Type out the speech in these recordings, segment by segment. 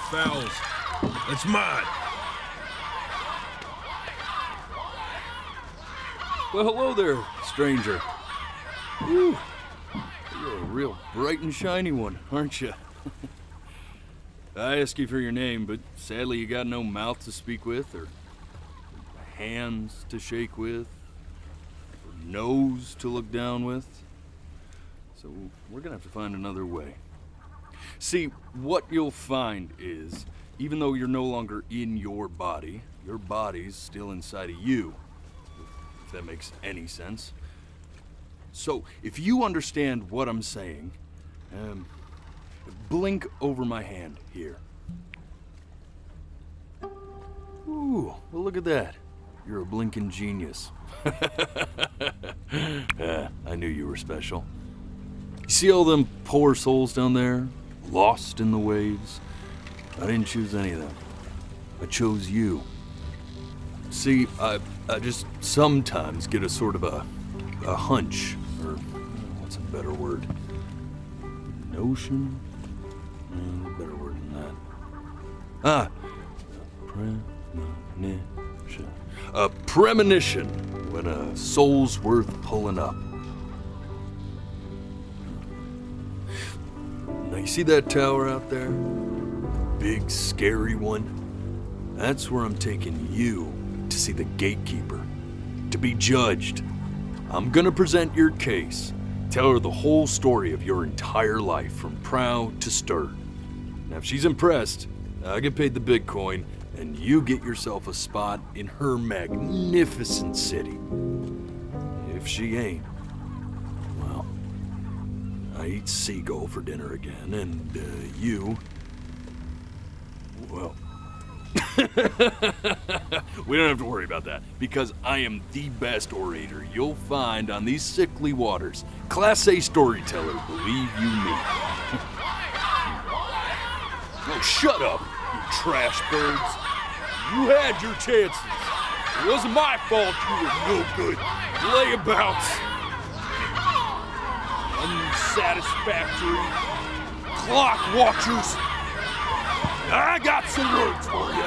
Fouls. That's mine. Well, hello there, stranger. Whew. You're a real bright and shiny one, aren't you? I asked you for your name, but sadly you got no mouth to speak with, or hands to shake with, or nose to look down with. So we're gonna have to find another way. See, what you'll find is, even though you're no longer in your body's still inside of you, if that makes any sense. So, if you understand what I'm saying, blink over my hand here. Ooh, well look at that. You're a blinking genius. I knew you were special. You see all them poor souls down there? Lost in the waves? I didn't choose any of them. I chose you. See, I just sometimes get a sort of a hunch, or what's a better word? Notion? Better word than that. Premonition. A premonition when a soul's worth pulling up. Now you see that tower out there? Big, scary one? That's where I'm taking you to see the gatekeeper, to be judged. I'm gonna present your case, tell her the whole story of your entire life from prow to stern. Now if she's impressed, I get paid the Bitcoin, and you get yourself a spot in her magnificent city. If she ain't, well, I eat seagull for dinner again, and you, well, we don't have to worry about that, because I am the best orator you'll find on these sickly waters. Class A storyteller, believe you me. Oh, shut up, you trash birds. You had your chances. It wasn't my fault you were no good. Layabouts. Unsatisfactory clock watchers. I got some words for you.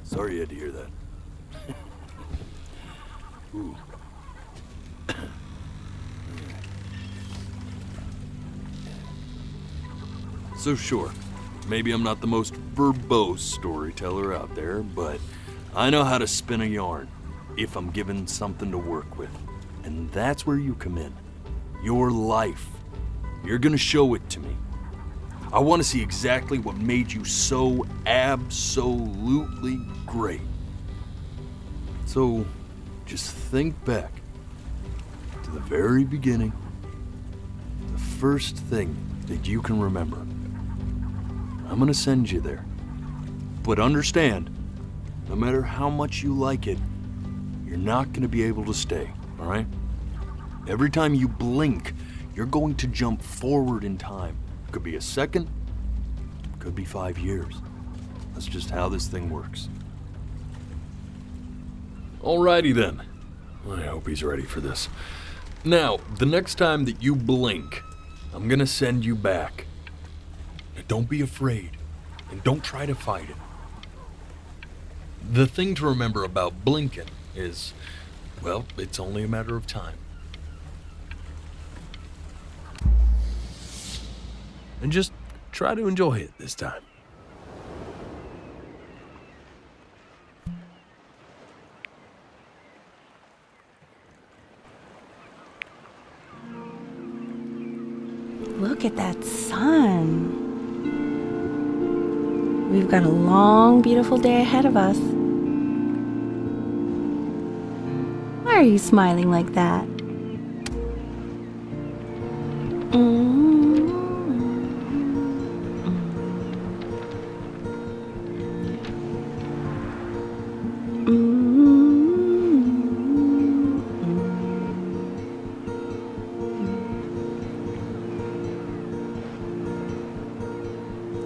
Sorry you had to hear that. Ooh. So sure, maybe I'm not the most verbose storyteller out there, but I know how to spin a yarn if I'm given something to work with. And that's where you come in. Your life. You're gonna show it to me. I want to see exactly what made you so absolutely great. So, just think back to the very beginning, the first thing that you can remember. I'm gonna send you there. But understand, no matter how much you like it, you're not gonna be able to stay, all right? Every time you blink, you're going to jump forward in time. Could be a second, could be 5 years. That's just how this thing works. Alrighty then. I hope he's ready for this. Now, the next time that you blink, I'm gonna send you back. Now, don't be afraid, and don't try to fight it. The thing to remember about blinking is, well, it's only a matter of time. And just try to enjoy it this time. Look at that sun. We've got a long, beautiful day ahead of us. Why are you smiling like that?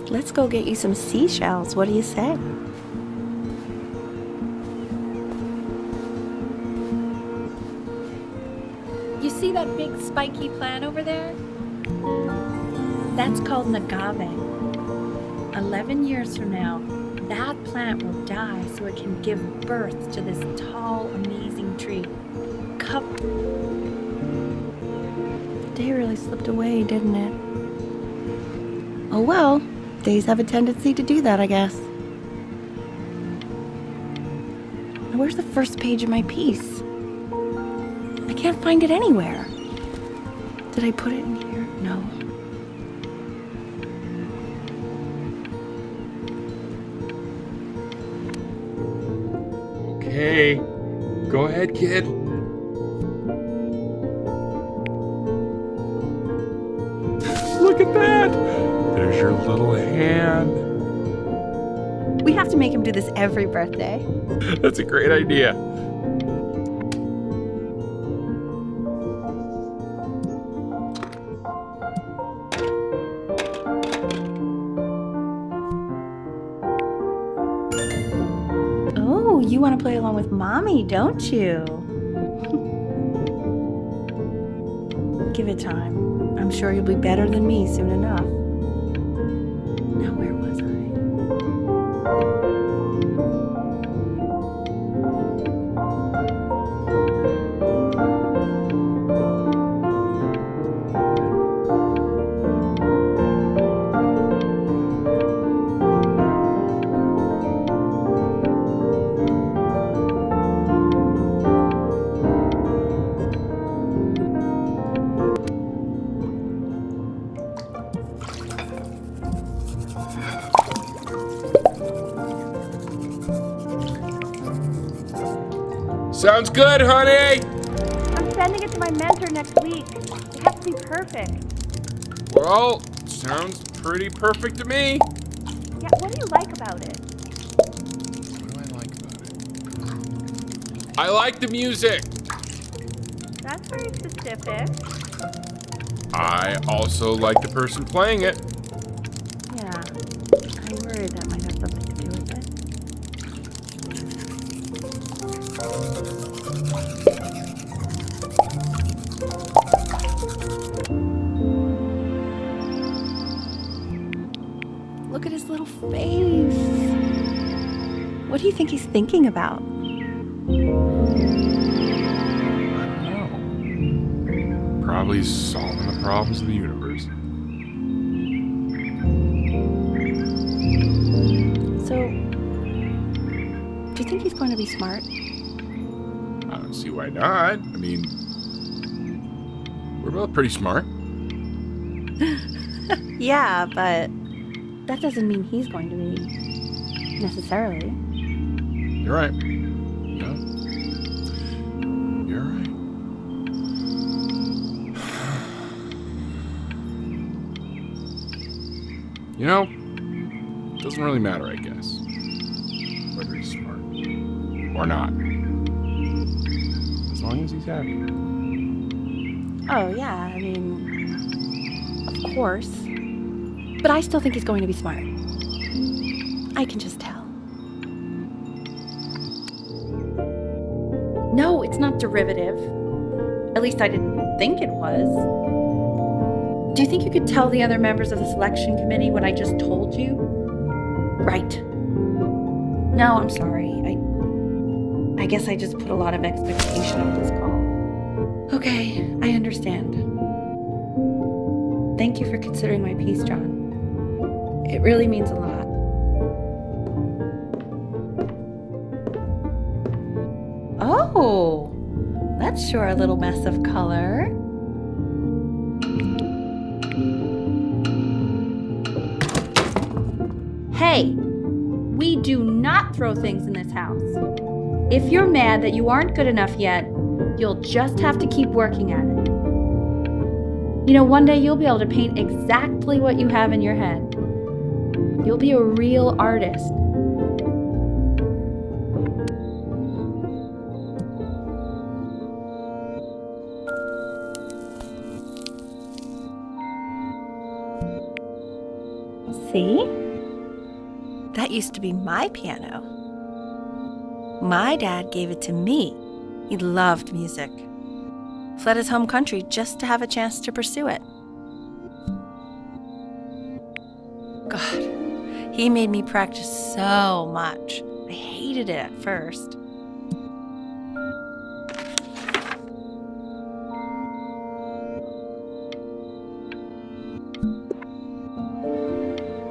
Let's go get you some seashells. What do you say? You see that big spiky plant over there? That's called an agave. 11 years from now, that plant will die so it can give birth to this tall, amazing tree. The day really slipped away, didn't it? Oh well. Days have a tendency to do that, I guess. Now, where's the first page of my piece? I can't find it anywhere. Did I put it in here? No. Okay, go ahead, kid. Look at that! There's your little hand. We have to make him do this every birthday. That's a great idea. Oh, you want to play along with Mommy, don't you? Give it time. I'm sure you'll be better than me soon enough. Now, where was I? Sounds good, honey! I'm sending it to my mentor next week. It has to be perfect. Well, sounds pretty perfect to me. Yeah, what do you like about it? What do I like about it? I like the music. That's very specific. I also like the person playing it. Yeah, I'm worried that might have something to do with it. Look at his little face. What do you think he's thinking about? I don't know. Probably solving the problems of the universe. So, do you think he's going to be smart? I don't see why not. I mean, we're both pretty smart. Yeah, but that doesn't mean he's going to be necessarily. You're right. No. You're right. You know, it doesn't really matter, I guess, whether he's smart or not. As long as he's happy. Oh, yeah, I mean, of course. But I still think he's going to be smart. I can just tell. No, it's not derivative. At least I didn't think it was. Do you think you could tell the other members of the selection committee what I just told you? Right. No, I'm sorry. I guess I just put a lot of expectation on this call. Okay, I understand. Thank you for considering my piece, John. It really means a lot. Oh, that's sure a little mess of color. Hey, we do not throw things in this house. If you're mad that you aren't good enough yet, you'll just have to keep working at it. You know, one day you'll be able to paint exactly what you have in your head. You'll be a real artist. See? That used to be my piano. My dad gave it to me. He loved music. Fled his home country just to have a chance to pursue it. God, he made me practice so much. I hated it at first.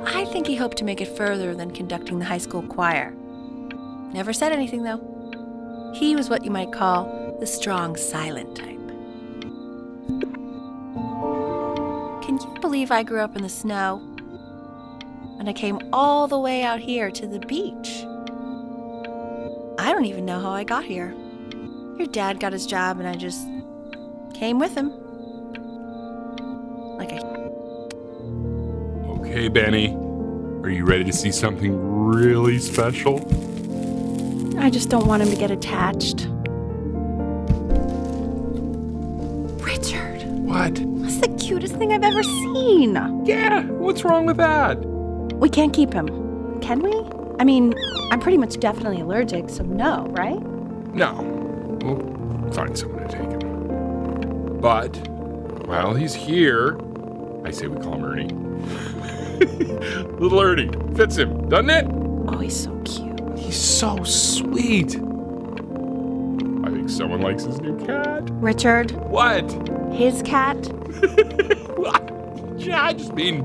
I think he hoped to make it further than conducting the high school choir. Never said anything, though. He was what you might call the strong, silent type. Can you believe I grew up in the snow? And I came all the way out here to the beach. I don't even know how I got here. Your dad got his job and I just came with him. Like a... Okay, Benny. Are you ready to see something really special? I just don't want him to get attached. Richard. What? That's the cutest thing I've ever seen. Yeah, what's wrong with that? We can't keep him, can we? I mean, I'm pretty much definitely allergic, so no, right? No. We'll find someone to take him. But, while he's here, I say we call him Ernie. Little Ernie. Fits him, doesn't it? Oh, he's so cute. He's so sweet. I think someone likes his new cat. Richard, What? his cat? Yeah, I just mean,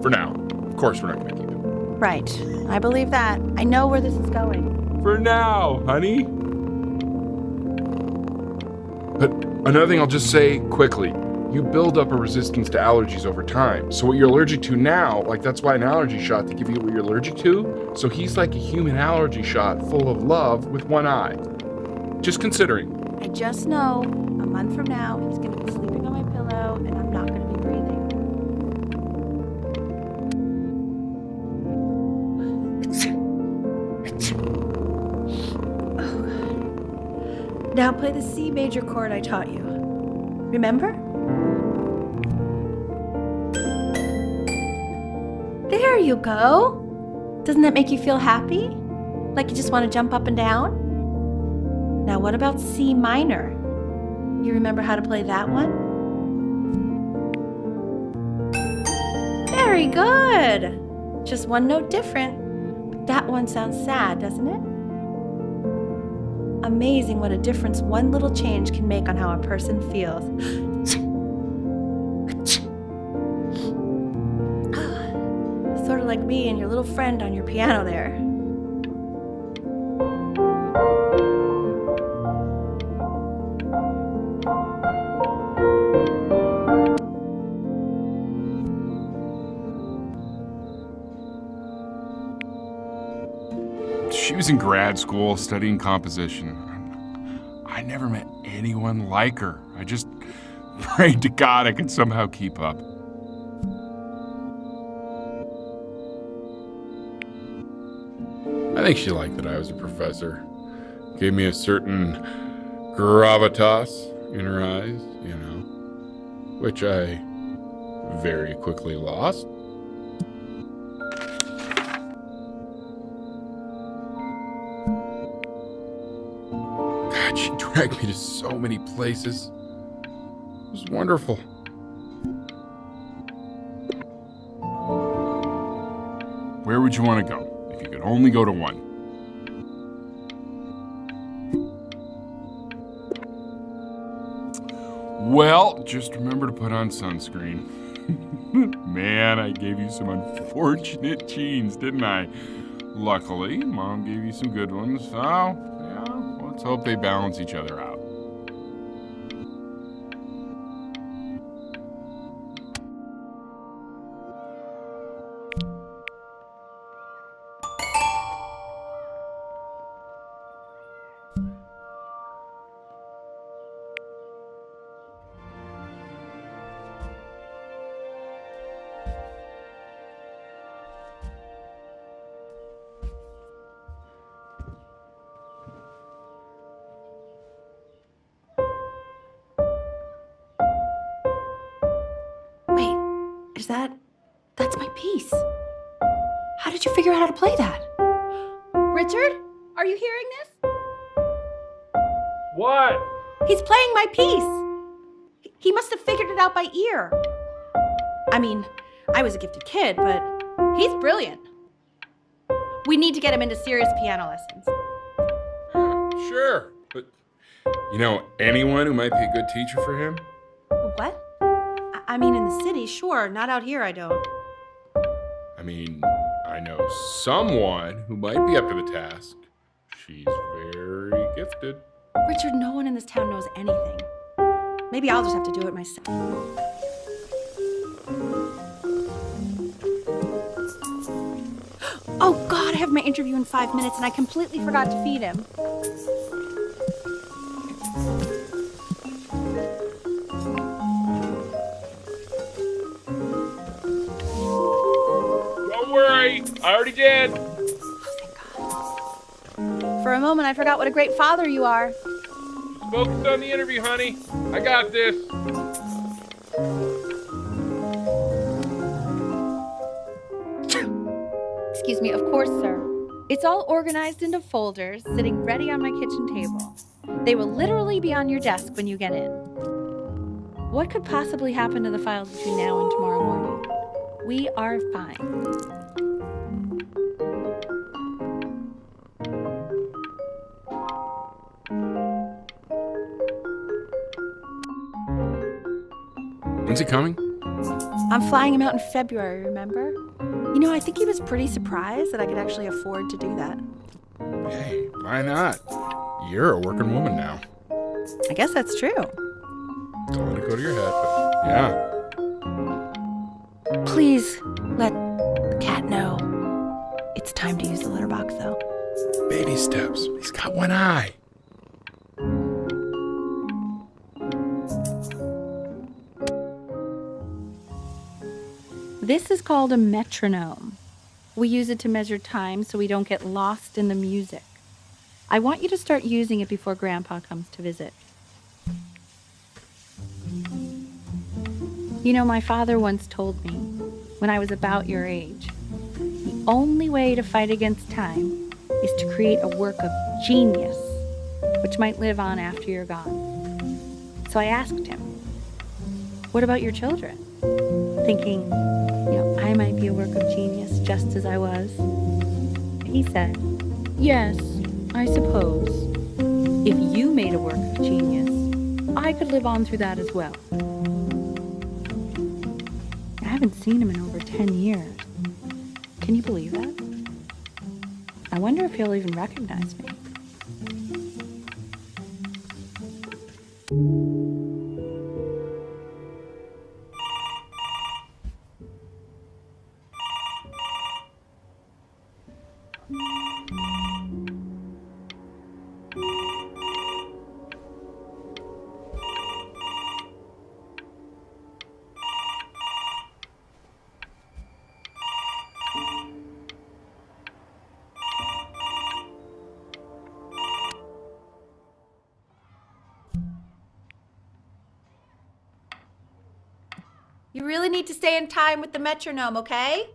for now. Of course we're not going to keep him. Right. I believe that. I know where this is going. For now, honey. But another thing I'll just say quickly. You build up a resistance to allergies over time. So what you're allergic to now, like that's why an allergy shot to give you what you're allergic to. So he's like a human allergy shot full of love with one eye. Just considering. I just know a month from now he's going to be sleeping on my pillow and I'm not going to be breathing. Oh, God. Now play the C major chord I taught you. Remember? There you go. Doesn't that make you feel happy? Like you just want to jump up and down? Now what about C minor? You remember how to play that one? Very good. Just one note different. But that one sounds sad, doesn't it? Amazing what a difference one little change can make on how a person feels. Sort of like me and your little friend on your piano there. She was in grad school studying composition. I never met anyone like her. I just prayed to God I could somehow keep up. I think she liked that I was a professor. Gave me a certain gravitas in her eyes, you know, which I very quickly lost. God, she dragged me to so many places. It was wonderful. Where would you want to go if you could only go to one? Well, just remember to put on sunscreen. Man, I gave you some unfortunate genes, didn't I? Luckily, Mom gave you some good ones, so yeah, let's hope they balance each other out. That's my piece. How did you figure out how to play that? Richard, are you hearing this? What? He's playing my piece. He must have figured it out by ear. I mean, I was a gifted kid, but he's brilliant. We need to get him into serious piano lessons. Sure, but you know anyone who might be a good teacher for him? What? I mean, in the city, sure. Not out here, I don't. I mean, I know someone who might be up to the task. She's very gifted. Richard, no one in this town knows anything. Maybe I'll just have to do it myself. Oh, God, I have my interview in 5 minutes and I completely forgot to feed him. Don't worry, I already did. For a moment, I forgot what a great father you are. Focus on the interview, honey. I got this. Excuse me, of course, sir. It's all organized into folders, sitting ready on my kitchen table. They will literally be on your desk when you get in. What could possibly happen to the files between now and tomorrow morning? We are fine. When's he coming? I'm flying him out in February, remember? You know, I think he was pretty surprised that I could actually afford to do that. Hey, why not? You're a working woman now. I guess that's true. Don't let it go to your head, but yeah. Please let the cat know. It's time to use the litter box, though. Baby steps. He's got one eye. This is called a metronome. We use it to measure time so we don't get lost in the music. I want you to start using it before Grandpa comes to visit. You know, my father once told me, when I was about your age, the only way to fight against time is to create a work of genius, which might live on after you're gone. So I asked him, what about your children? Thinking, I might be a work of genius just as I was. He said, yes, I suppose. If you made a work of genius, I could live on through that as well. I haven't seen him in over 10 years. Can you believe that? I wonder if he'll even recognize me. You really need to stay in time with the metronome, okay?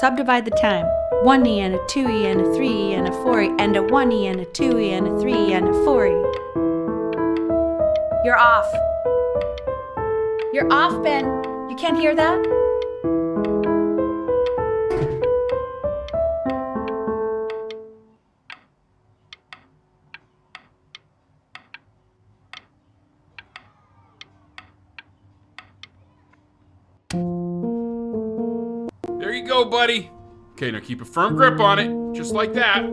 Subdivide the time. 1e and a 2e and a 3e and a 4e and a 1e and a 2e and a 3e and a 4e. You're off. You're off, Ben. You can't hear that? There you go, buddy. Okay, now keep a firm grip on it, just like that.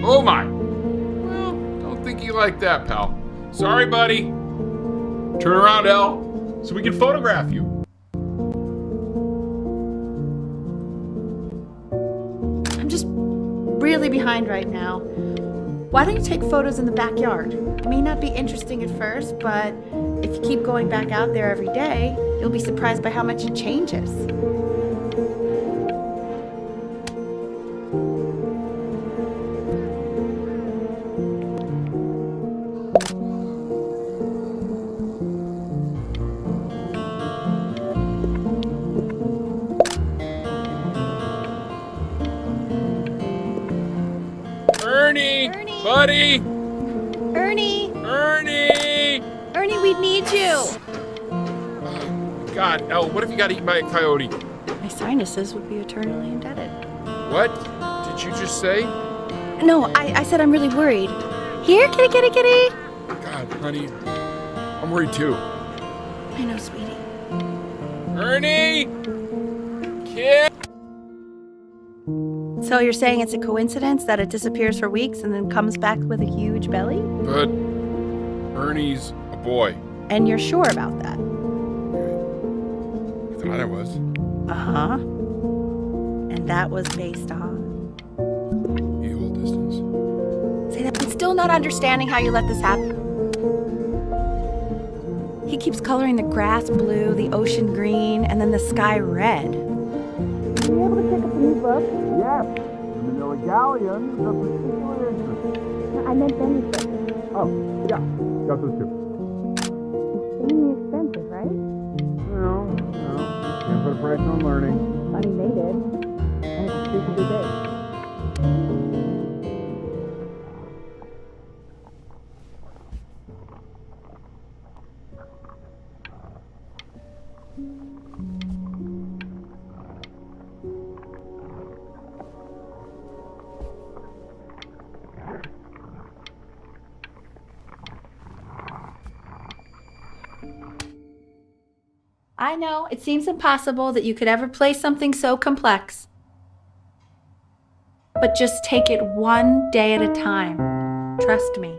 Oh my. Well, don't think you like that, pal. Sorry, buddy. Turn around, L, so we can photograph you. I'm just really behind right now. Why don't you take photos in the backyard? It may not be interesting at first, but if you keep going back out there every day, you'll be surprised by how much it changes. Ernie! Buddy! Ernie! Ernie! Ernie, we need you! God, L, what if you got eaten by a coyote? My sinuses would be eternally indebted. What did you just say? No, I said I'm really worried. Here, kitty, kitty, kitty! God, honey, I'm worried too. I know, sweetie. Ernie! Kid! So you're saying it's a coincidence that it disappears for weeks and then comes back with a huge belly? But Ernie's a boy. And you're sure about that? I thought I was. Uh-huh. And that was based on? Equal distance. Say that, I'm still not understanding how you let this happen. He keeps coloring the grass blue, the ocean green, and then the sky red. Are you able to pick up a new book? Yes, the Manila Galleon is of particular interest. I meant Benny's book. Oh, yeah, got those two. Extremely expensive, right? No, can't put a price on learning. I mean, they did. And it's super big. I know, it seems impossible that you could ever play something so complex. But just take it one day at a time. Trust me.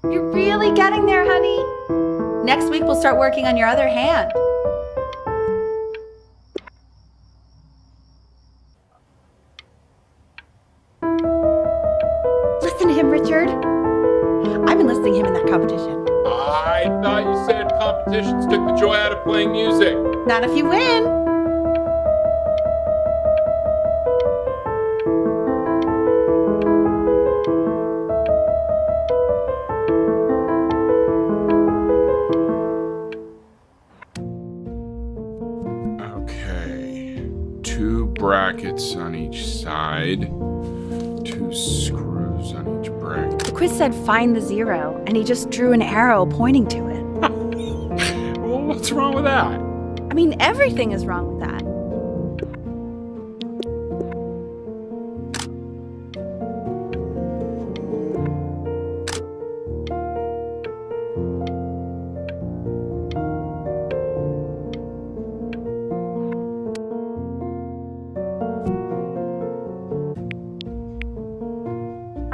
You're really getting there, honey. Next week we'll start working on your other hand. Listen to him, Richard. I've been listening to him in that competition. I thought you said competitions took the joy out of playing music. Not if you win. Okay. 2 brackets on each side. 2 screws on each bracket. The quiz said find the zero, and he just drew an arrow pointing to it. Well, what's wrong with that? I mean, everything is wrong with that.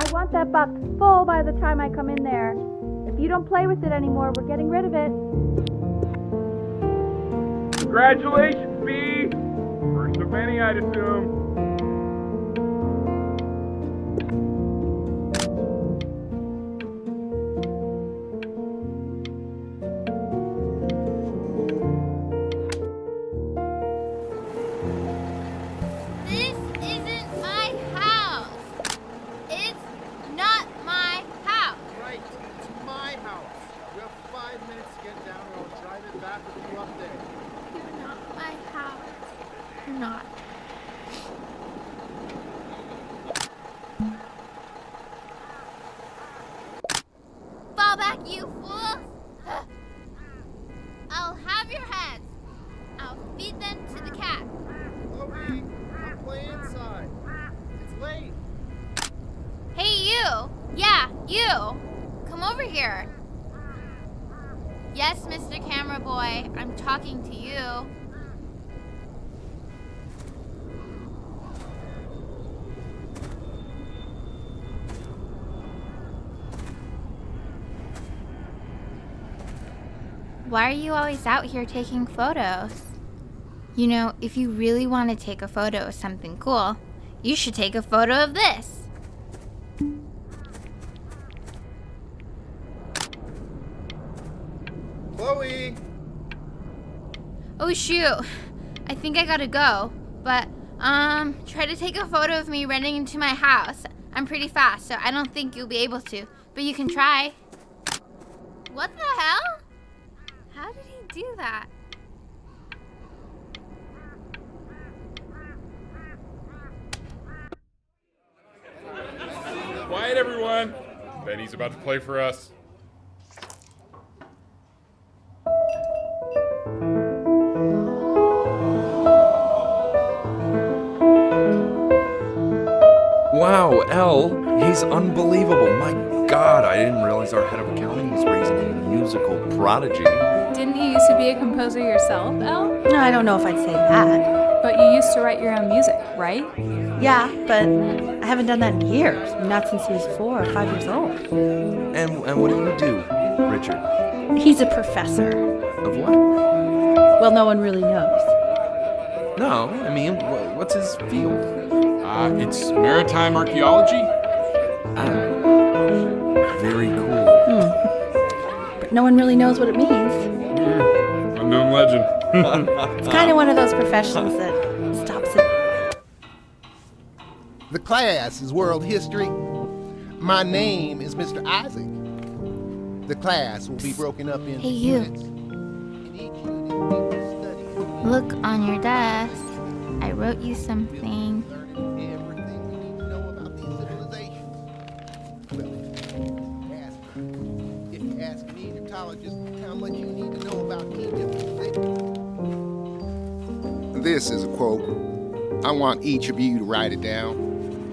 I want that box full by the time I come in there. If you don't play with it anymore, we're getting rid of it. Congratulations, B! First of many, I'd assume. This isn't my house. It's 5 minutes to get down, and I'll drive it back with you up there. You're not my house. You're not. Fall back, you fool! I'll have your heads. I'll feed them to the cat. Chloe, I'll play inside. It's late. Hey, you! Yeah, you! Come over here. Yes, Mr. Camera Boy, I'm talking to you. Why are you always out here taking photos? You know, if you really want to take a photo of something cool, you should take a photo of this. Chloe! Oh shoot, I think I gotta go. But, try to take a photo of me running into my house. I'm pretty fast, so I don't think you'll be able to. But you can try. What the hell? How did he do that? Quiet, everyone. Benny's about to play for us. Wow, Elle, he's unbelievable. My God, I didn't realize our head of accounting was raising a musical prodigy. Didn't you used to be a composer yourself, Elle? No, I don't know if I'd say that. But you used to write your own music, right? Yeah, but I haven't done that in years. Not since he was 4 or 5 years old. And what do you do, Richard? He's a professor. Of what? Well, no one really knows. No, I mean, what's his field? It's maritime archaeology. Very cool. But no one really knows what it means. Unknown legend. It's kind of one of those professions that stops it. The class is world history. My name is Mr. Isaac. The class will be broken up into Hey, you. units. And each unit will study Look on your desk. I wrote you something. learning everything you need to know about these civilizations. Well, if you ask an Egyptologist how much you need to know about Egypt, this is a quote. I want each of you to write it down.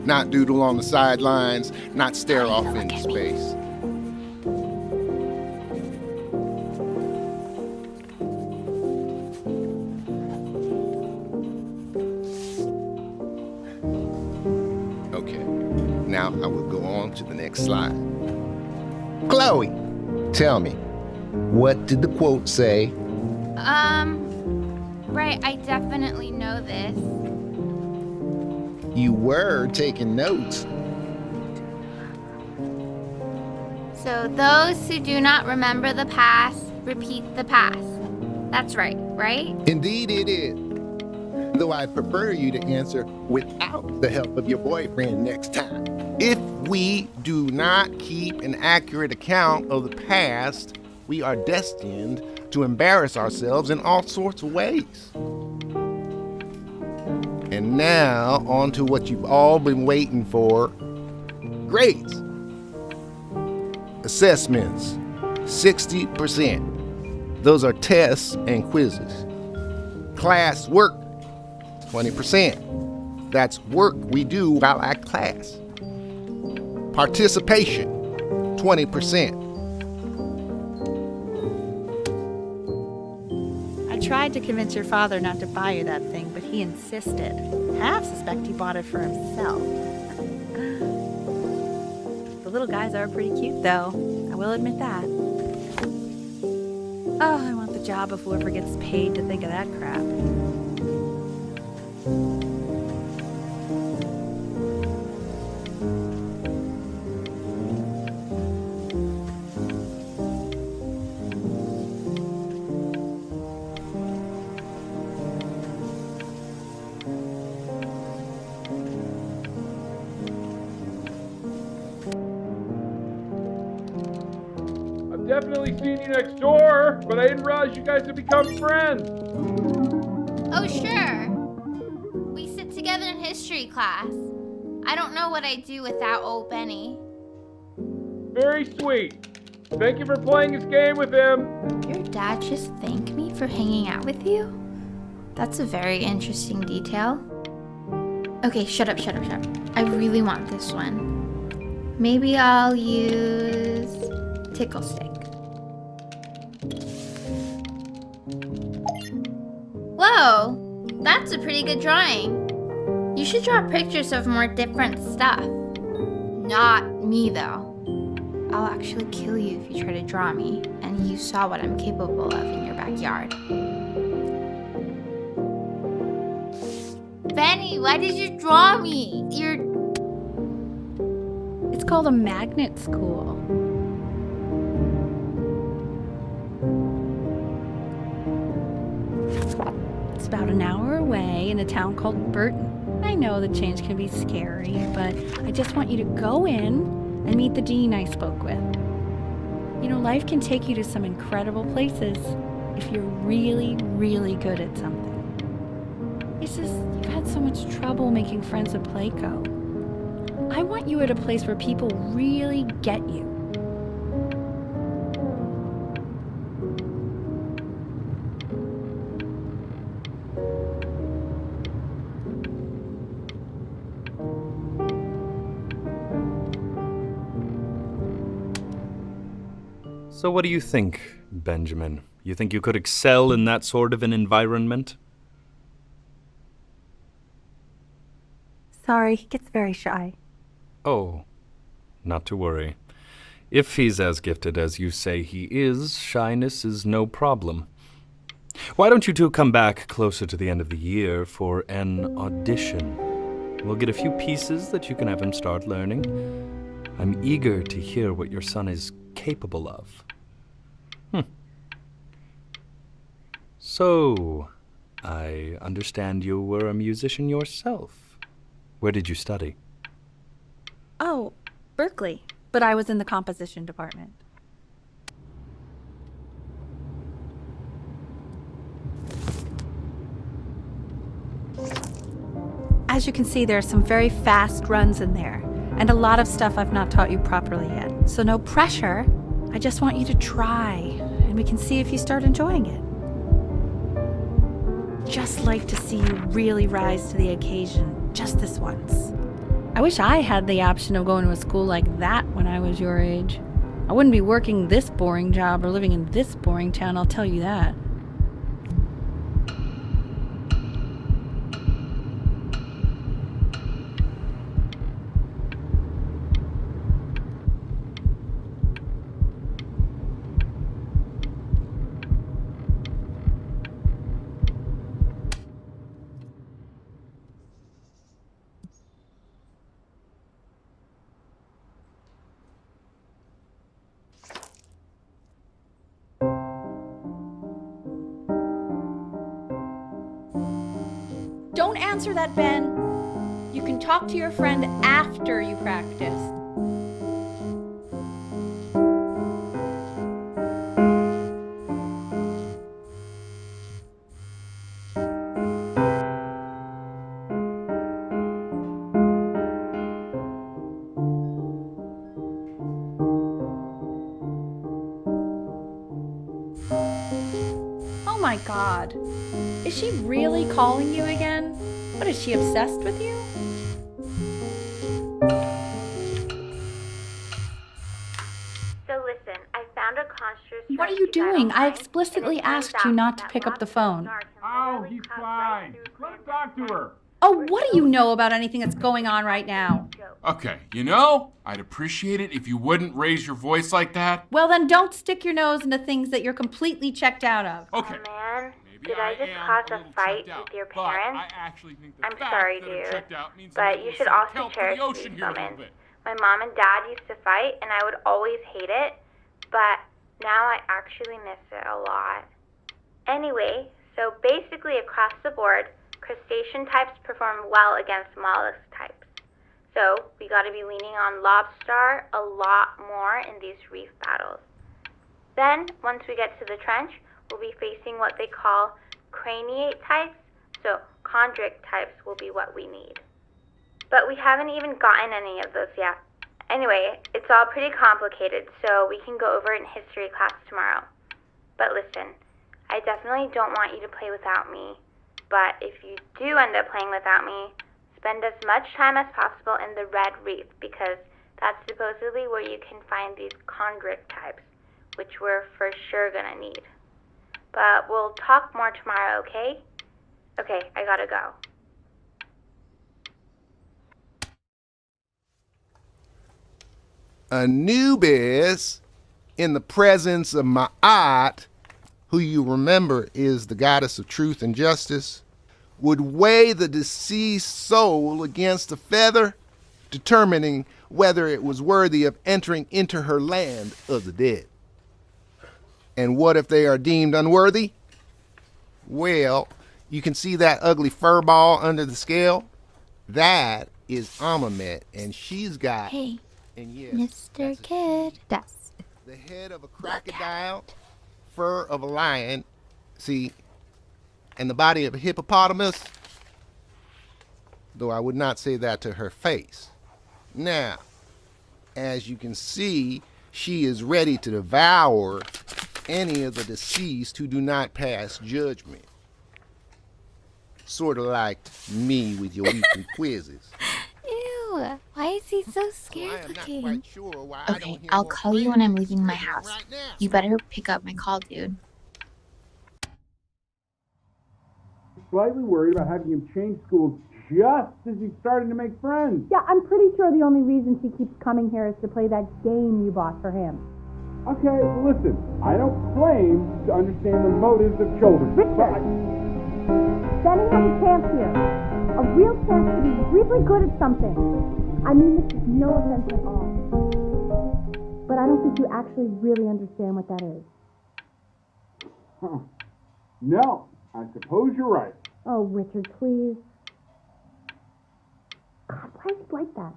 Not doodle on the sidelines, not stare off into space. Okay, now I will go on to the next slide. Chloe, tell me, what did the quote say? Right, I definitely know this. You were taking notes. So those who do not remember the past, repeat the past. That's right, right? Indeed it is. Though I'd prefer you to answer without the help of your boyfriend next time. If we do not keep an accurate account of the past, we are destined to embarrass ourselves in all sorts of ways. And now, on to what you've all been waiting for. Grades. Assessments, 60%. Those are tests and quizzes. Class work, 20%. That's work we do while at class. Participation, 20%. I tried to convince your father not to buy you that thing, but he insisted. Half suspect he bought it for himself. The little guys are pretty cute, though. I will admit that. Oh, I want the job of whoever gets paid to think of that crap. definitely seen you next door, but I didn't realize you guys had become friends. Oh, sure. We sit together in history class. I don't know what I'd do without old Benny. Very sweet. Thank you for playing this game with him. Your dad just thanked me for hanging out with you? That's a very interesting detail. Okay, shut up. I really want this one. Maybe I'll use Tickle Stick. Whoa, that's a pretty good drawing. You should draw pictures of more different stuff. Not me, though. I'll actually kill you if you try to draw me, and you saw what I'm capable of in your backyard. Benny, why did you draw me? It's called a magnet school. It's about an hour away in a town called Burton. I know the change can be scary, but I just want you to go in and meet the dean I spoke with. You know, life can take you to some incredible places if you're really, really good at something. It's just, you've had so much trouble making friends at Playco. I want you at a place where people really get you. So what do you think, Benjamin? You think you could excel in that sort of an environment? Sorry, he gets very shy. Oh, not to worry. If he's as gifted as you say he is, shyness is no problem. Why don't you two come back closer to the end of the year for an audition? We'll get a few pieces that you can have him start learning. I'm eager to hear what your son is capable of. So, I understand you were a musician yourself. Where did you study? Oh, Berkeley. But I was in the composition department. As you can see, there are some very fast runs in there, and a lot of stuff I've not taught you properly yet. So no pressure. I just want you to try, and we can see if you start enjoying it. Just like to see you really rise to the occasion, just this once. I wish I had the option of going to a school like that when I was your age. I wouldn't be working this boring job or living in this boring town, I'll tell you that. Don't answer that, Ben. You can talk to your friend after you practice. Oh my God. Is she really calling you again? What, is she obsessed with you? So listen, I found a construct. What are you doing? I explicitly asked you not to pick up the phone. Oh, he's fine. Let him talk to her. Oh, what do you know about anything that's going on right now? Okay, you know, I'd appreciate it if you wouldn't raise your voice like that. Well, then don't stick your nose into things that you're completely checked out of. Okay. Oh man, Maybe did I just am cause a a little fight checked out, with your but parents? I actually think the I'm fact sorry, that I'm dude, checked out means but I'm you able should to also help cherish the ocean these here a little moments. bit. My mom and dad used to fight, and I would always hate it, but now I actually miss it a lot. Anyway, so basically across the board, crustacean types perform well against mollusk types. So we gotta be leaning on lobster a lot more in these reef battles. Then, once we get to the trench, we'll be facing what they call craniate types, so chondric types will be what we need. But we haven't even gotten any of those yet. Anyway, it's all pretty complicated, so we can go over it in history class tomorrow. But listen, I definitely don't want you to play without me, but if you do end up playing without me, spend as much time as possible in the red reef, because that's supposedly where you can find these chondric types, which we're for sure gonna need. But we'll talk more tomorrow, okay? Okay, I gotta go. Anubis, in the presence of Ma'at, who you remember is the goddess of truth and justice, would weigh the deceased soul against a feather, determining whether it was worthy of entering into her land of the dead. And what if they are deemed unworthy? Well, you can see that ugly fur ball under the scale? That is Amamet, and she's got... Hey, and yes, Mr. Kid. Yes. the head of a crocodile, fur of a lion, see, and the body of a hippopotamus, though I would not say that to her face. Now, as you can see, she is ready to devour any of the deceased who do not pass judgment. Sort of like me with your weekly quizzes. Ew, why is he so I scared am not looking? quite sure why I Okay, don't hear I'll more call you when I'm screams leaving my than house. right now. You better pick up my call, dude. Slightly worried about having him change schools just as he's starting to make friends. Yeah, I'm pretty sure the only reason she keeps coming here is to play that game you bought for him. Okay, listen, I don't claim to understand the motives of children. Richard! Benny has a chance here. A real chance to be really good at something. I mean this is no offense at all. But I don't think you actually really understand what that is. Huh. No, I suppose you're right. Oh, Richard, please. God, why is he like that?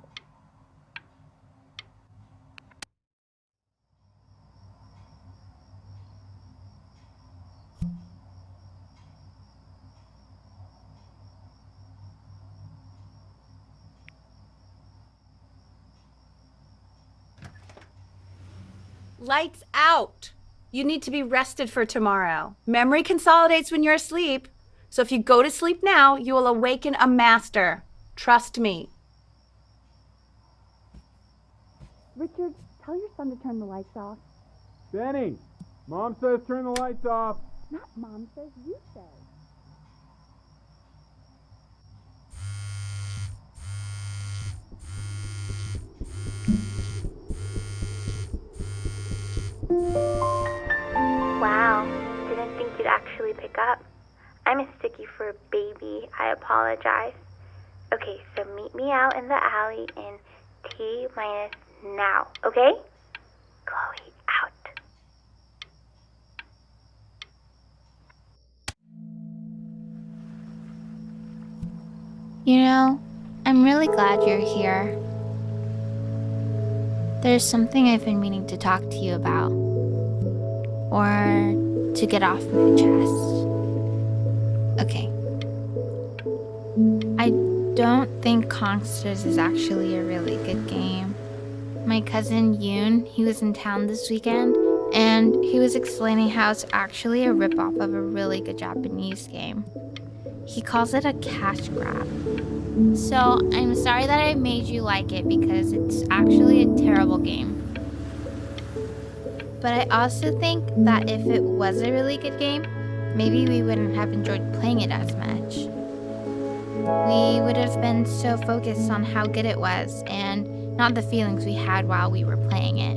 Lights out. You need to be rested for tomorrow. Memory consolidates when you're asleep. So if you go to sleep now, you will awaken a master. Trust me. Richard, tell your son to turn the lights off. Benny, Mom says turn the lights off. Not Mom says, you say. Wow, didn't think you'd actually pick up. I mistook you for a baby. I apologize. Okay, so meet me out in the alley in T-minus now, okay? Chloe, out. You know, I'm really glad you're here. There's something I've been meaning to talk to you about. Or to get off my chest. Okay. I don't think Conksters is actually a really good game. My cousin Yoon, he was in town this weekend, and he was explaining how it's actually a ripoff of a really good Japanese game. He calls it a cash grab. So I'm sorry that I made you like it because it's actually a terrible game. But I also think that if it was a really good game, maybe we wouldn't have enjoyed playing it as much. We would have been so focused on how good it was and not the feelings we had while we were playing it.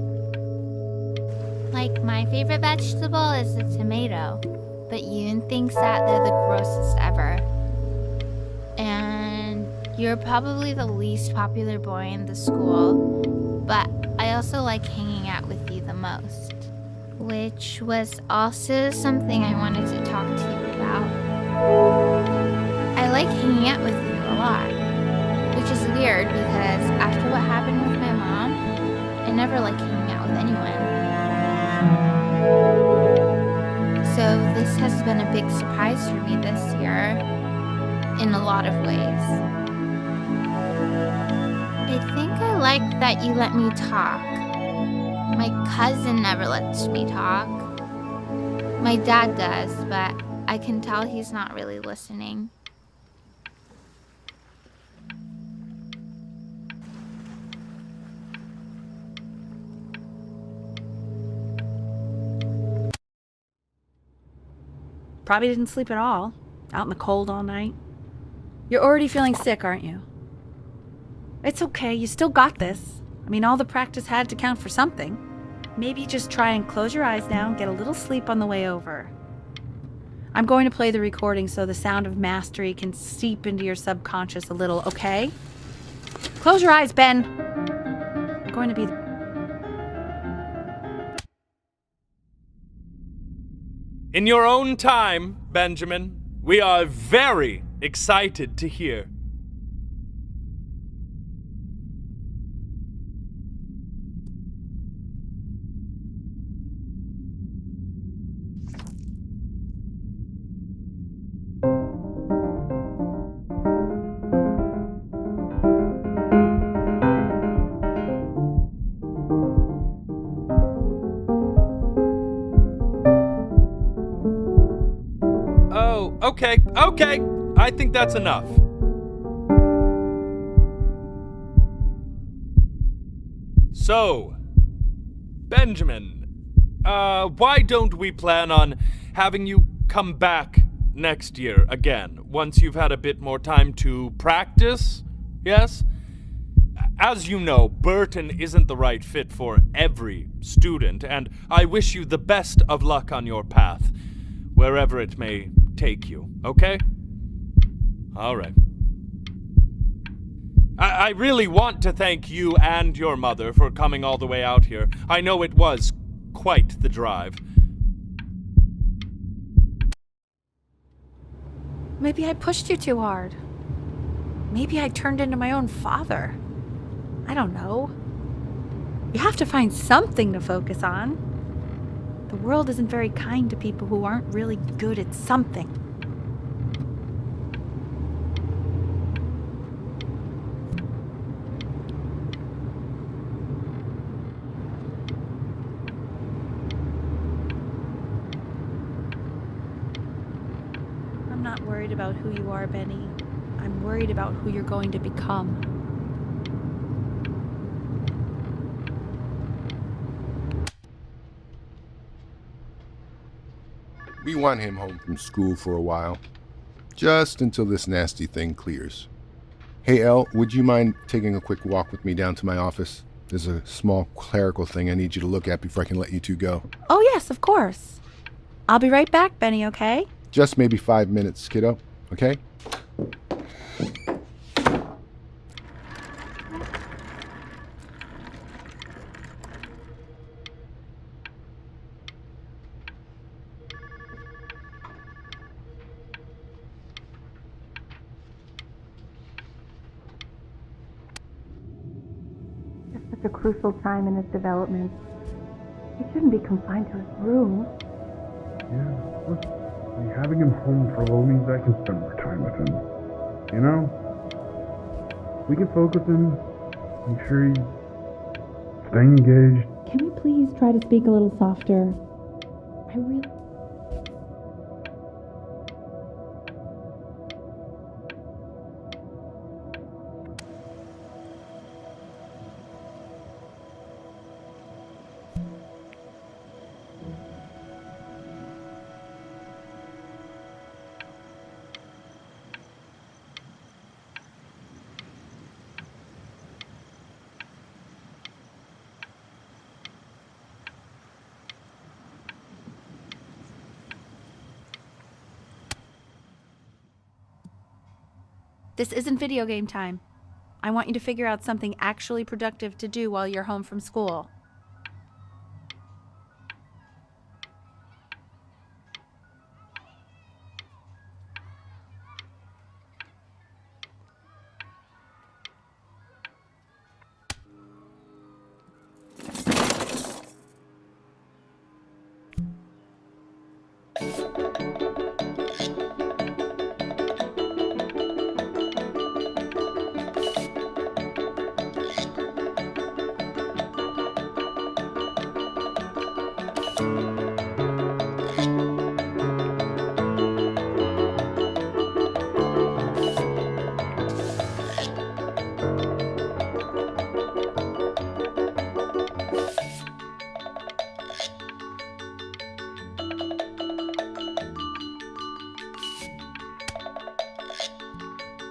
Like, my favorite vegetable is the tomato, but Yoon thinks that they're the grossest ever. And you're probably the least popular boy in the school, but I also like hanging out with you the most. Which was also something I wanted to talk to you about. I like hanging out with you a lot, which is weird because after what happened with my mom, I never like hanging out with anyone. So this has been a big surprise for me this year, in a lot of ways. I think I like that you let me talk. My cousin never lets me talk. My dad does, but I can tell he's not really listening. Probably didn't sleep at all. Out in the cold all night. You're already feeling sick, aren't you? It's okay, you still got this. I mean, all the practice had to count for something. Maybe just try and close your eyes now and get a little sleep on the way over. I'm going to play the recording so the sound of mastery can seep into your subconscious a little, okay? Close your eyes, Ben. I'm going to be In your own time, Benjamin, we are very excited to hear. Okay, I think that's enough. So, Benjamin, why don't we plan on having you come back next year again, once you've had a bit more time to practice, yes? As you know, Burton isn't the right fit for every student, and I wish you the best of luck on your path, wherever it may take you, okay? All right. I really want to thank you and your mother for coming all the way out here. I know it was quite the drive. Maybe I pushed you too hard. Maybe I turned into my own father. I don't know. You have to find something to focus on. The world isn't very kind to people who aren't really good at something. I'm not worried about who you are, Benny. I'm worried about who you're going to become. We want him home from school for a while. Just until this nasty thing clears. Hey, Elle, would you mind taking a quick walk with me down to my office? There's a small clerical thing I need you to look at before I can let you two go. Oh, yes, of course. I'll be right back, Benny, okay? Just maybe 5 minutes, kiddo, okay? Such a crucial time in his development. He shouldn't be confined to his room. Yeah, look, having him home for a little means I can spend more time with him. You know? We can focus him, make sure he's staying engaged. Can we please try to speak a little softer? I really... This isn't video game time. I want you to figure out something actually productive to do while you're home from school.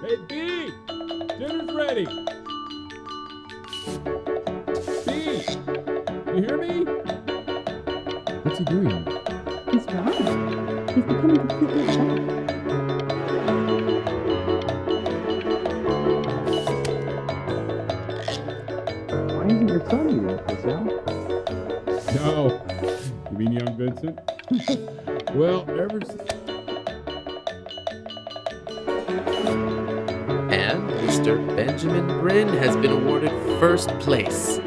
Hey, B! Dinner's ready! B! You hear me? What's he doing? He's drawing. He's becoming completely obsessed. Why isn't your son eating this, Al? No. You mean young Vincent? Well, ever since... And Mr. Benjamin Bryn has been awarded first place.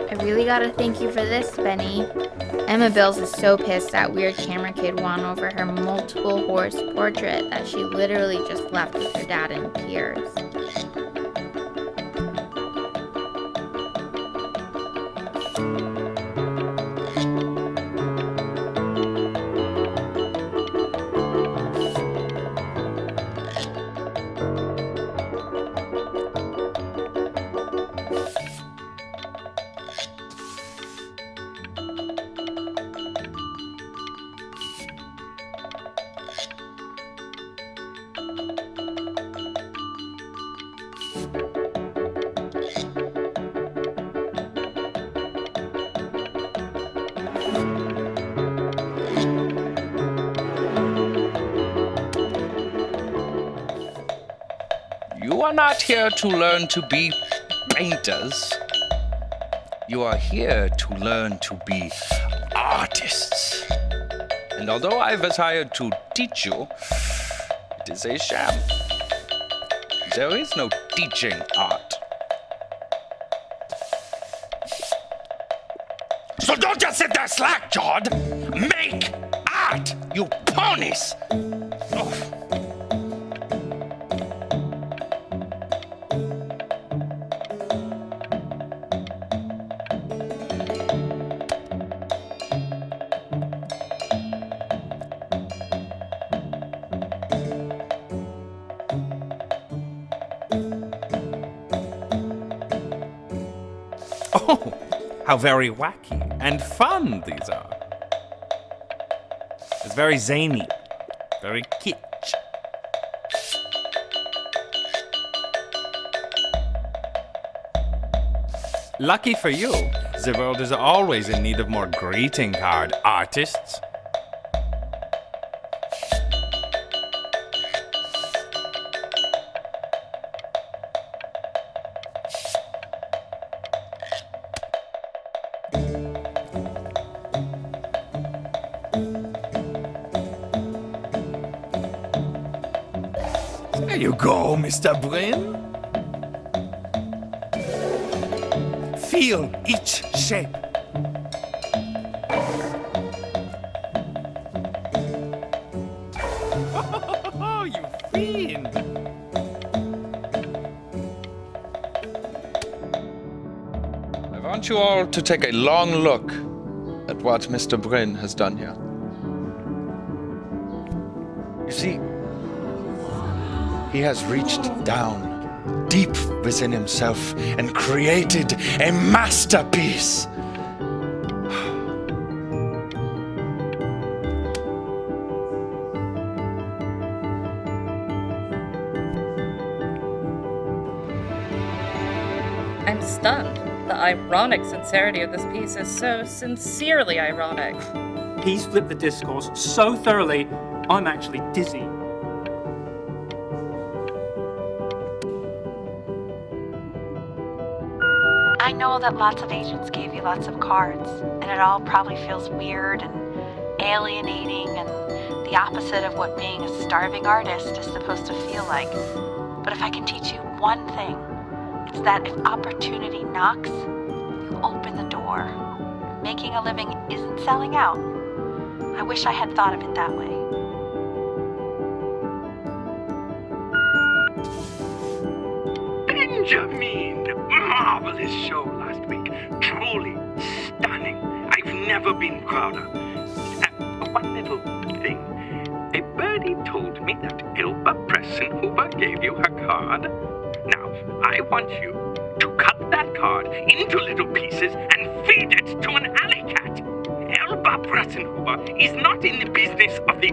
I really gotta thank you for this, Benny. Emma Bills is so pissed that weird camera kid won over her multiple horse portrait that she literally just left with her dad in tears. You are not here to learn to be painters. You are here to learn to be artists. And although I was hired to teach you, it is a sham. There is no teaching art. So don't just sit there slack-jawed. Make art, you ponies! Oh. Oh, how very wacky and fun these are. It's very zany, very kitsch. Lucky for you, the world is always in need of more greeting card artists. There you go, Mr. Bryn. Feel each shape. Oh, you fiend! I want you all to take a long look at what Mr. Bryn has done here. You see, he has reached down deep within himself and created a masterpiece. I'm stunned. The ironic sincerity of this piece is so sincerely ironic. He's flipped the discourse so thoroughly, I'm actually dizzy. I know that lots of agents gave you lots of cards, and it all probably feels weird and alienating and the opposite of what being a starving artist is supposed to feel like. But if I can teach you one thing, it's that if opportunity knocks, you open the door. Making a living isn't selling out. I wish I had thought of it that way. Benjamin! Marvelous show last week. Truly stunning. I've never been prouder. One little thing. A birdie told me that Elba Pressenhuber gave you her card. Now, I want you to cut that card into little pieces and feed it to an alley cat. Elba Pressenhuber is not in the business of the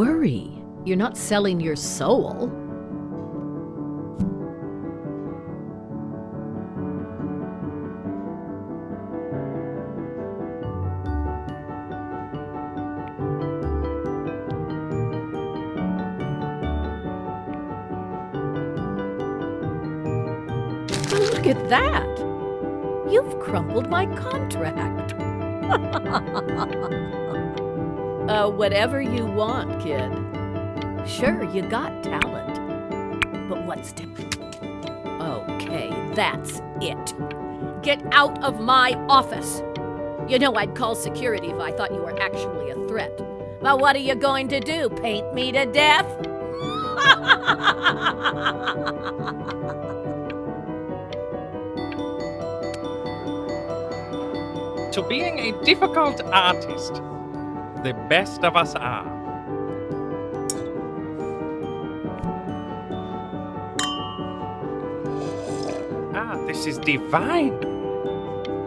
worry. You're not selling your soul. Look at that! You've crumpled my contract. Whatever you want, kid. Sure, you got talent. But what's to... Okay, that's it. Get out of my office. You know I'd call security if I thought you were actually a threat. But what are you going to do? Paint me to death? To being a difficult artist, the best of us are. This is divine.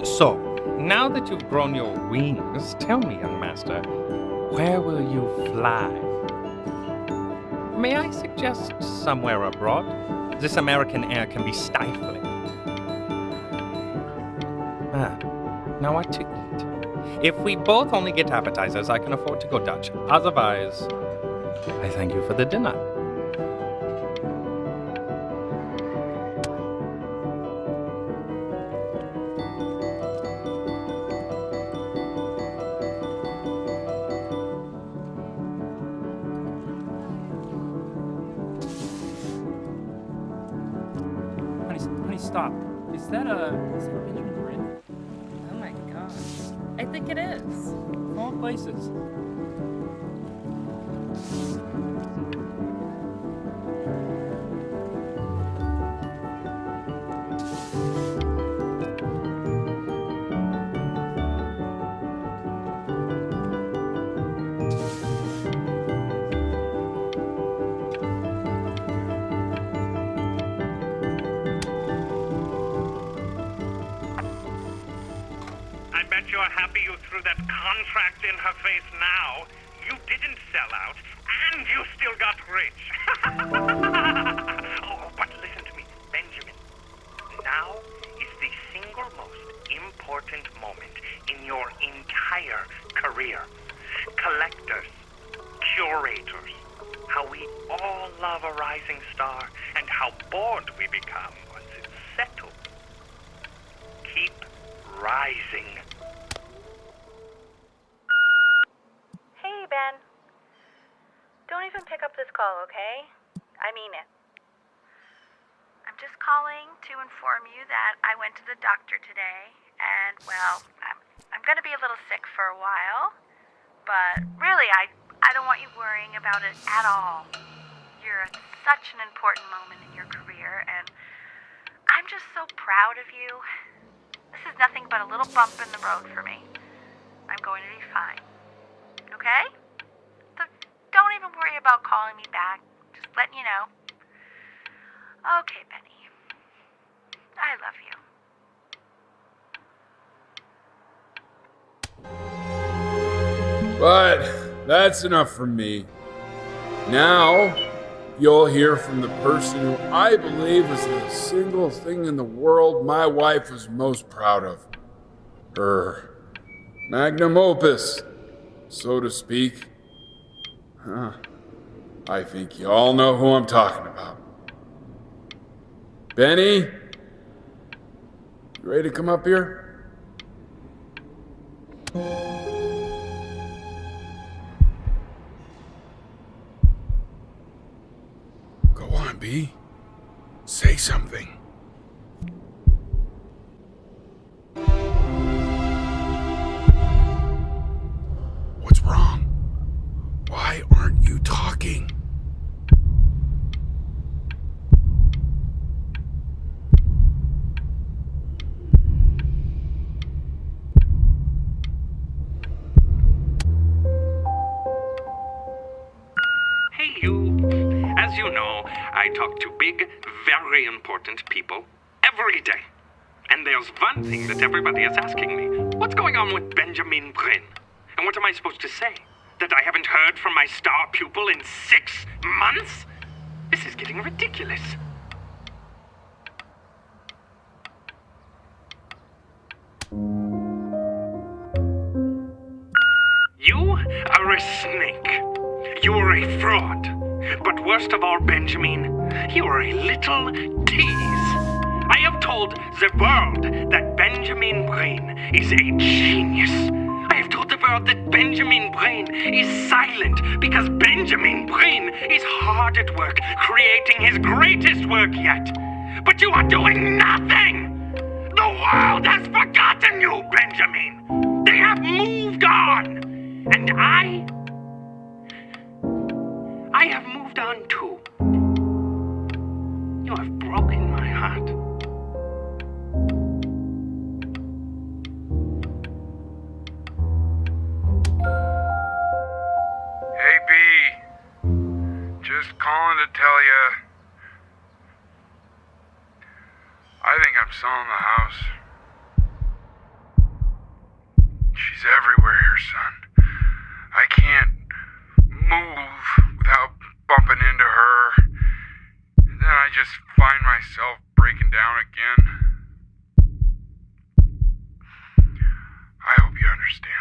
So, now that you've grown your wings, tell me, young master, where will you fly? May I suggest somewhere abroad? This American air can be stifling. Now what to eat? If we both only get appetizers, I can afford to go Dutch. Otherwise, I thank you for the dinner. Honey, stop. Is that Benjamin Brin? Oh my gosh. I think it is. Of all places. You're happy you threw that contract in her face now. You didn't sell out, and you still got rich. Oh, but listen to me, Benjamin. Now is the single most important moment in your entire career. Collectors, curators, how we all love a rising star, and how bored we become once it's settled. Keep rising. Hey, Ben. Don't even pick up this call, okay? I mean it. I'm just calling to inform you that I went to the doctor today, and, well, I'm gonna be a little sick for a while, but really, I don't want you worrying about it at all. You're at such an important moment in your career, and I'm just so proud of you. This is nothing but a little bump in the road for me. I'm going to be fine. Okay? So don't even worry about calling me back. Just letting you know. Okay, Benny. I love you. But that's enough from me. Now, you'll hear from the person who I believe is the single thing in the world my wife was most proud of. Her magnum opus, so to speak. I think you all know who I'm talking about. Benny? You ready to come up here? Go on, B. Say something. What's wrong? Why aren't you talking? Hey, you. As you know, I talk to big, very important people every day. And there's one thing that everybody is asking me. What's going on with Benjamin Brin? And what am I supposed to say? that I haven't heard from my star pupil in 6 months? This is getting ridiculous. You are a snake. You are a fraud. But worst of all, Benjamin, you are a little tease. I have told the world that Benjamin Brain is a genius. I have told the world that Benjamin Brain is silent because Benjamin Brain is hard at work creating his greatest work yet. But you are doing nothing! The world has forgotten you, Benjamin! They have moved on! And I have moved on too. You have broken my heart. Hey, B. Just calling to tell you. I think I'm selling the house. She's everywhere here, son. I can't move without bumping into her. And then I just find myself breaking down again. I hope you understand.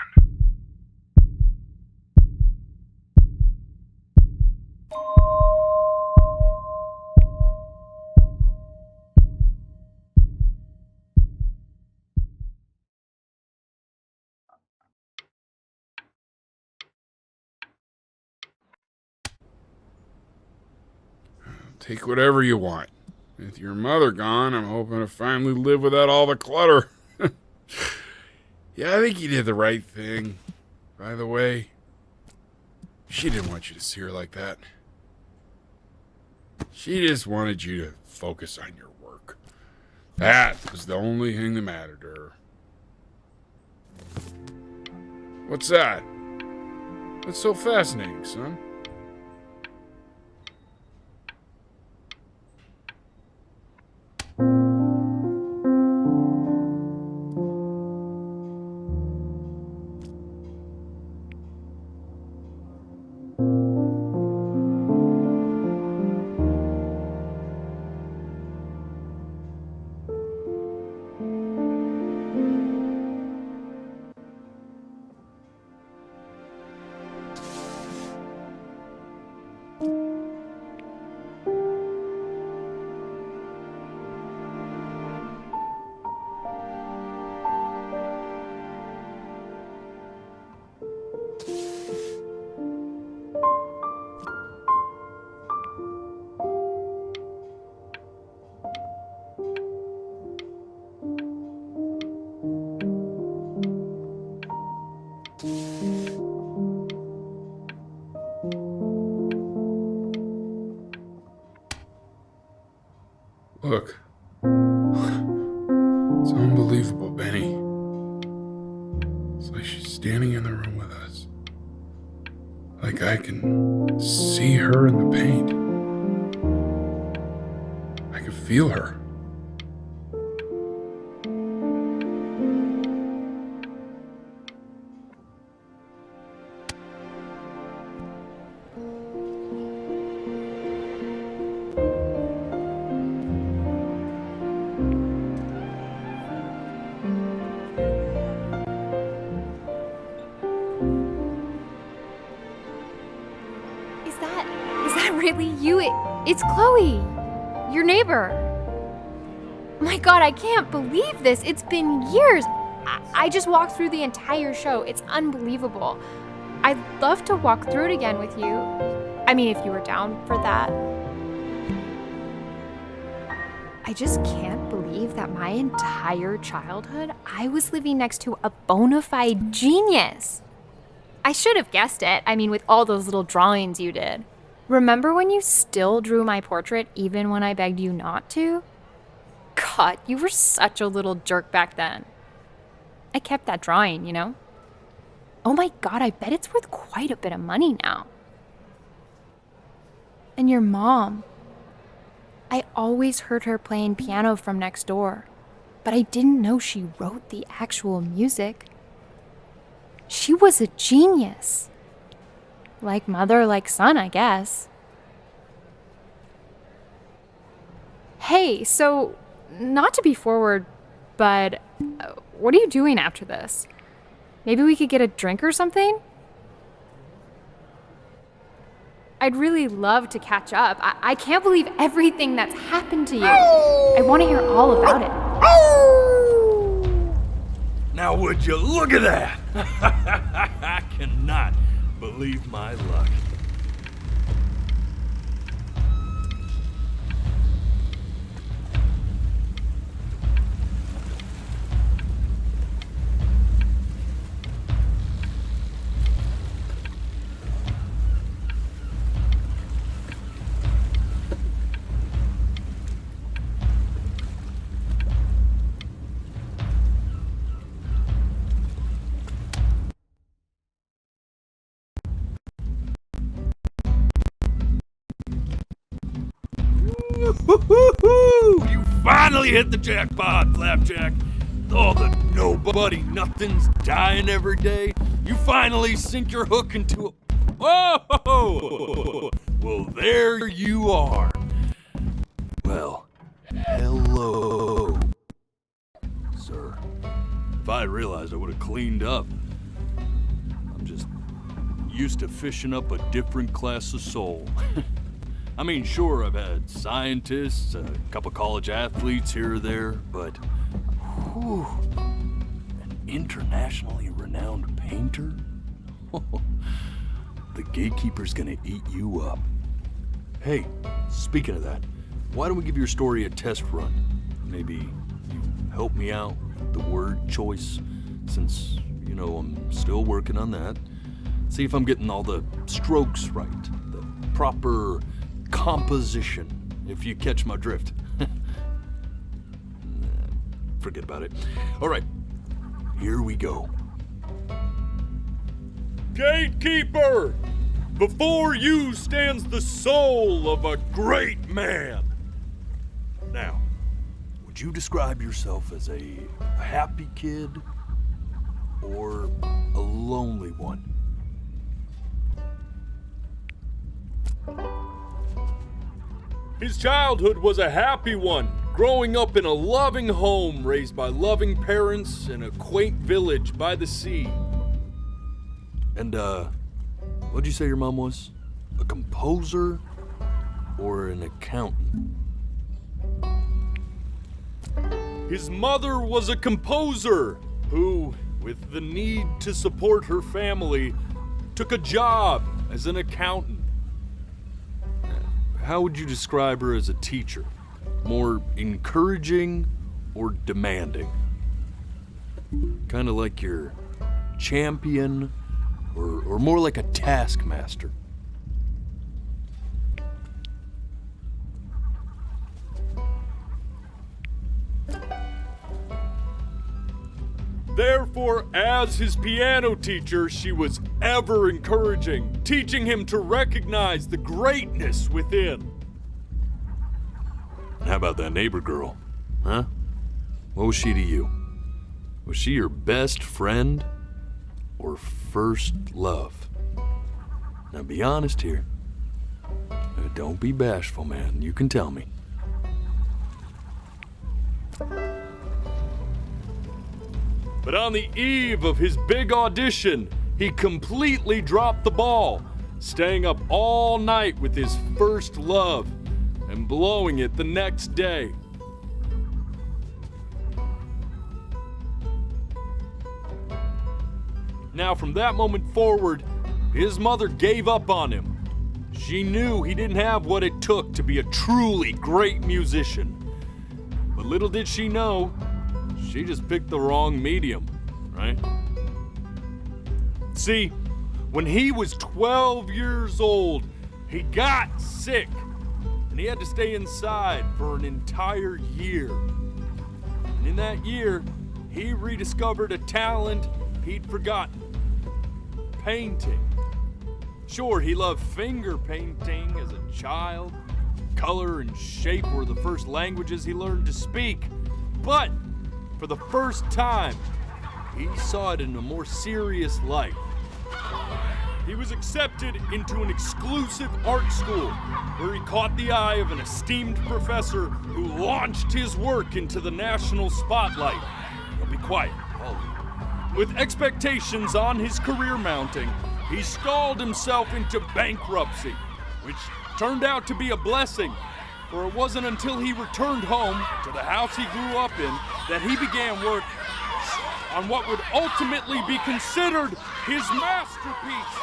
Take whatever you want. With your mother gone, I'm hoping to finally live without all the clutter. Yeah, I think you did the right thing. By the way, she didn't want you to see her like that. She just wanted you to focus on your work. That was the only thing that mattered to her. What's that? What's so fascinating, son? Look. It's unbelievable, Benny. It's like she's standing in the room with us. Like I can see her in the paint. I can feel her. Really you? It's Chloe, your neighbor. My God, I can't believe this. It's been years. I just walked through the entire show. It's unbelievable. I'd love to walk through it again with you. I mean, if you were down for that. I just can't believe that my entire childhood, I was living next to a bona fide genius. I should have guessed it. I mean, with all those little drawings you did. Remember when you still drew my portrait even when I begged you not to? God, you were such a little jerk back then. I kept that drawing, you know? Oh my God, I bet it's worth quite a bit of money now. And your mom. I always heard her playing piano from next door, but I didn't know she wrote the actual music. She was a genius. Like mother, like son, I guess. Hey, so, not to be forward, but what are you doing after this? Maybe we could get a drink or something? I'd really love to catch up. I can't believe everything that's happened to you. I want to hear all about it. Now would you look at that? I cannot believe my luck. Woo-hoo-hoo! You finally hit the jackpot, Flapjack. All the nobody nothings dying every day. You finally sink your hook into a... Whoa! Well, there you are. Well, hello, sir. If I had realized, I would have cleaned up. I'm just used to fishing up a different class of soul. I mean, sure, I've had scientists, a couple college athletes here or there, but whew, an internationally renowned painter? The gatekeeper's gonna eat you up. Hey, speaking of that, why don't we give your story a test run? Maybe you help me out with the word choice, since, you know, I'm still working on that. See if I'm getting all the strokes right, the proper composition, if you catch my drift. Forget about it. All right, here we go. Gatekeeper! Before you stands the soul of a great man. Now, would you describe yourself as a happy kid or a lonely one? His childhood was a happy one, growing up in a loving home raised by loving parents in a quaint village by the sea. And, what'd you say your mom was? A composer or an accountant? His mother was a composer who, with the need to support her family, took a job as an accountant. How would you describe her as a teacher? More encouraging or demanding? Kind of like your champion or more like a taskmaster? Therefore, as his piano teacher, she was ever encouraging, teaching him to recognize the greatness within. How about that neighbor girl? Huh? What was she to you? Was she your best friend or first love? Now be honest here. Don't be bashful, man. You can tell me. But on the eve of his big audition, he completely dropped the ball, staying up all night with his first love and blowing it the next day. Now, from that moment forward, his mother gave up on him. She knew he didn't have what it took to be a truly great musician. But little did she know, she just picked the wrong medium, right? See, when he was 12 years old, he got sick, and he had to stay inside for an entire year. And in that year, he rediscovered a talent he'd forgotten: painting. Sure, he loved finger painting as a child. Color and shape were the first languages he learned to speak. But for the first time, he saw it in a more serious light. he was accepted into an exclusive art school where he caught the eye of an esteemed professor who launched his work into the national spotlight. Now be quiet. With expectations on his career mounting, he stalled himself into bankruptcy, which turned out to be a blessing, for it wasn't until he returned home to the house he grew up in that he began work on what would ultimately be considered his masterpiece.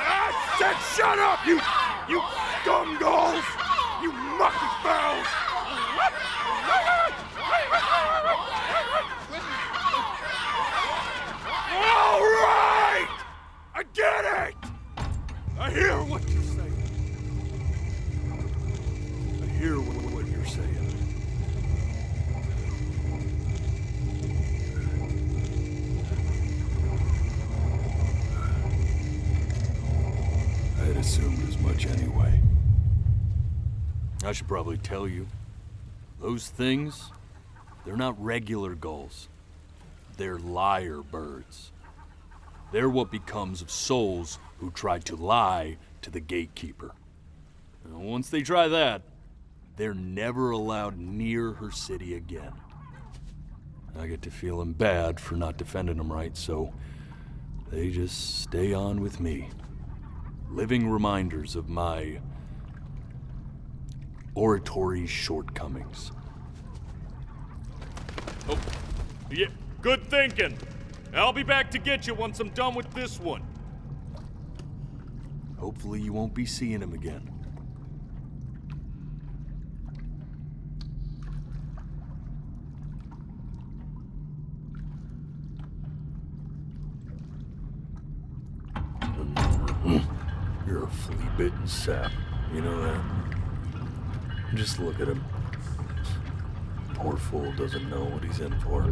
I said shut up, you scumballs! You mucky fowls! All right! I get it! I hear what you're saying. I hear what you're saying. I had assumed as much anyway. I should probably tell you, those things, they're not regular gulls. They're lyre birds. They're what becomes of souls who try to lie to the gatekeeper. And once they try that, they're never allowed near her city again. I get to feeling bad for not defending them right, so they just stay on with me. Living reminders of my oratory shortcomings. Oh, yeah, good thinking. I'll be back to get you once I'm done with this one. Hopefully you won't be seeing him again. You're a flea-bitten sap, you know that? Just look at him. Poor fool doesn't know what he's in for.